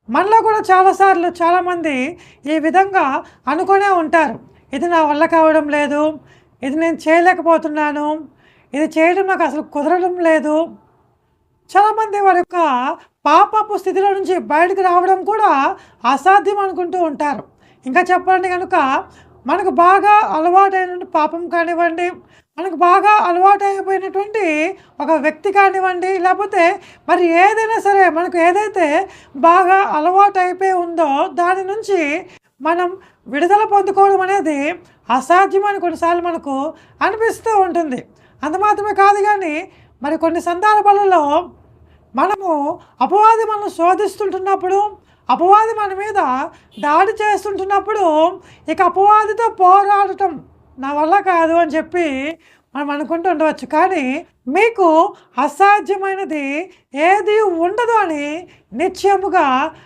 మనలో కూడా చాలాసార్లు చాలామంది ఈ విధంగా అనుకునే ఉంటారు. ఇది నా వల్ల కావడం లేదు. ఇది నేను చేయలేకపోతున్నాను. ఇది చేయడం నాకు అసలు కుదరడం లేదు. చాలామంది వారి యొక్క పాపపు స్థితిలో నుంచి బయటకు రావడం కూడా అసాధ్యం అనుకుంటూ ఉంటారు. ఇంకా చెప్పాలంటే గనుక మనకు బాగా అలవాటైనటువంటి పాపం కానివ్వండి, మనకు బాగా అలవాటైపోయినటువంటి ఒక వ్యక్తి కానివ్వండి, లేకపోతే మరి ఏదైనా సరే మనకు ఏదైతే బాగా అలవాటైపోయి ఉందో దాని నుంచి మనం విడుదల పొందుకోవడం అనేది అసాధ్యమని కొన్నిసార్లు మనకు అనిపిస్తూ ఉంటుంది. అంత మాత్రమే కాదు గానీ మరి కొన్ని సందర్భాలలో మనము అపవాది మనల్ని శోధిస్తుంటున్నప్పుడు, అపవాది మన మీద దాడి చేస్తుంటున్నప్పుడు, ఇక అపవాదితో పోరాడటం నా వల్ల కాదు అని చెప్పి మనం అనుకుంటూ ఉండవచ్చు. కానీ మీకు అసాధ్యమైనది ఏది ఉండదు అని నిశ్చయముగా